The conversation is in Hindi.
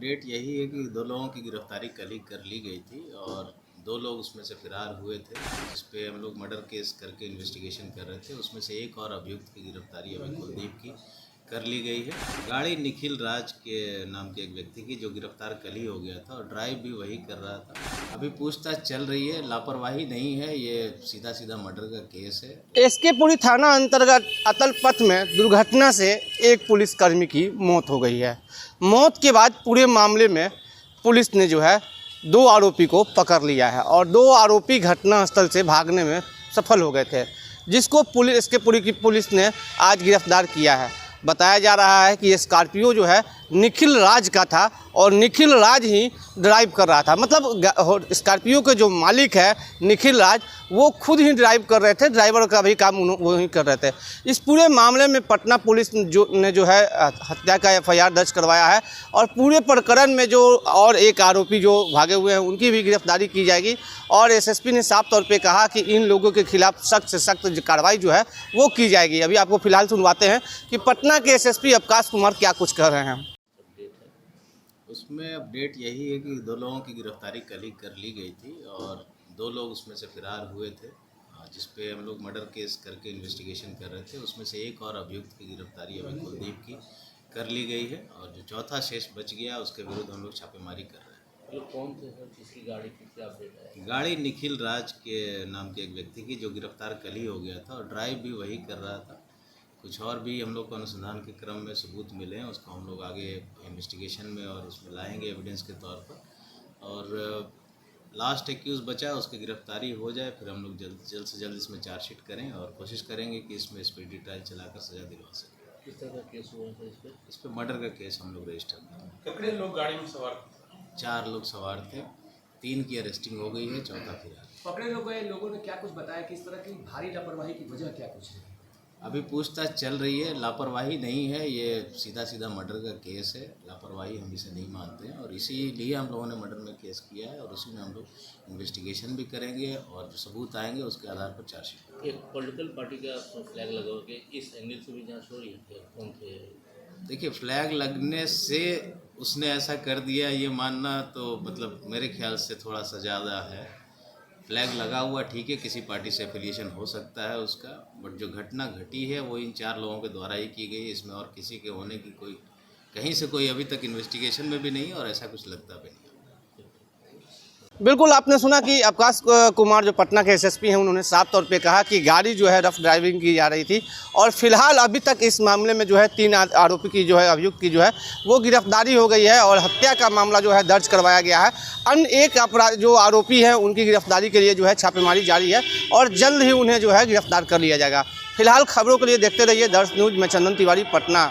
अपडेट यही है कि 2 लोगों की गिरफ्तारी कल ही कर ली गई थी और 2 लोग उसमें से फरार हुए थे, जिस पे हम लोग मर्डर केस करके इन्वेस्टिगेशन कर रहे थे। उसमें से एक और अभियुक्त की गिरफ्तारी अभी कुलदीप की कर ली गई है। गाड़ी निखिल राज के नाम के एक व्यक्ति की, जो गिरफ्तार कल ही हो गया था और ड्राइव भी वही कर रहा था। अभी पूछताछ चल रही है, लापरवाही नहीं है, ये सीधा सीधा मर्डर का केस है। एसकेपुरी थाना अंतर्गत अतल पथ में दुर्घटना से एक पुलिसकर्मी की मौत हो गई है। मौत के बाद पूरे मामले में पुलिस ने जो है 2 आरोपी को पकड़ लिया है और 2 आरोपी घटनास्थल से भागने में सफल हो गए थे, जिसको एसकेपुरी की पुलिस ने आज गिरफ्तार किया है। बताया जा रहा है कि ये स्कॉर्पियो जो है निखिल राज का था और निखिल राज ही ड्राइव कर रहा था। मतलब स्कॉर्पियो के जो मालिक है निखिल राज, वो खुद ही ड्राइव कर रहे थे, ड्राइवर का भी काम वो ही कर रहे थे। इस पूरे मामले में पटना पुलिस ने जो है हत्या का FIR दर्ज करवाया है और पूरे प्रकरण में जो और एक आरोपी जो भागे हुए हैं उनकी भी गिरफ्तारी की जाएगी। और SSP ने साफ तौर पे कहा कि इन लोगों के खिलाफ सख्त से सख्त कार्रवाई जो है वो की जाएगी। अभी आपको फिलहाल सुनवाते हैं कि पटना के SSP अवकाश कुमार क्या कुछ कह रहे हैं। उसमें अपडेट यही है कि 2 लोगों की गिरफ्तारी कल ही कर ली गई थी और 2 लोग उसमें से फरार हुए थे, जिस पे हम लोग मर्डर केस करके इन्वेस्टिगेशन कर रहे थे। उसमें से एक और अभियुक्त की गिरफ्तारी अभी कुलदीप की कर ली गई है और जो चौथा शेष बच गया उसके विरुद्ध हम लोग छापेमारी कर रहे हैं। ये कौन थे सर जिसकी गाड़ी की क्या अपडेट है? गाड़ी निखिल राज के नाम के एक व्यक्ति की, जो गिरफ्तार कल ही हो गया था और ड्राइव भी वही कर रहा था। कुछ और भी हम लोग को अनुसंधान के क्रम में सबूत मिले हैं, उसको हम लोग आगे इन्वेस्टिगेशन में और उसमें लाएंगे एविडेंस के तौर पर। और लास्ट एक्यूज़ बचा, उसकी गिरफ्तारी हो जाए फिर हम लोग जल्द से जल्द इसमें चार्जशीट करें और कोशिश करेंगे कि इसमें स्पीडी ट्रायल चलाकर सज़ा दिलवा सकें। किस तरह का केस हुआ था इस पर मर्डर का केस हम लोग रजिस्टर करें। कितने लोग गाड़ी में सवार थे? 4 लोग सवार थे, 3 की अरेस्टिंग हो गई है, चौथा फिलहाल। पकड़े लोगों ने क्या कुछ बताया कि इस तरह की भारी लापरवाही की वजह क्या कुछ है? अभी पूछताछ चल रही है, लापरवाही नहीं है, ये सीधा सीधा मर्डर का केस है। लापरवाही हम इसे नहीं मानते हैं और इसीलिए हम लोगों ने मर्डर में केस किया है और उसी में हम लोग इन्वेस्टिगेशन भी करेंगे और जो सबूत आएंगे उसके आधार पर चार्जशीट। एक पॉलिटिकल पार्टी का फ्लैग लगा के इस एंगल से भी जांच हो रही है, कौन थे? देखिए, फ्लैग लगने से उसने ऐसा कर दिया ये मानना तो मतलब मेरे ख्याल से थोड़ा सा ज़्यादा है। फ्लैग लगा हुआ ठीक है, किसी पार्टी से एफिलिएशन हो सकता है उसका, बट जो घटना घटी है वो इन 4 लोगों के द्वारा ही की गई। इसमें और किसी के होने की कोई कहीं से कोई अभी तक इन्वेस्टिगेशन में भी नहीं और ऐसा कुछ लगता भी नहीं। बिल्कुल, आपने सुना कि अवकाश कुमार जो पटना के SSP हैं, उन्होंने साफ तौर पे कहा कि गाड़ी जो है रफ ड्राइविंग की जा रही थी और फिलहाल अभी तक इस मामले में जो है 3 आरोपी की जो है अभियुक्त की जो है वो गिरफ्तारी हो गई है और हत्या का मामला जो है दर्ज करवाया गया है। अन्य एक जो आरोपी हैं उनकी गिरफ्तारी के लिए जो है छापेमारी जारी है और जल्द ही उन्हें जो है गिरफ्तार कर लिया जाएगा। फिलहाल खबरों के लिए देखते रहिए दर्श न्यूज़ में चंदन तिवारी, पटना।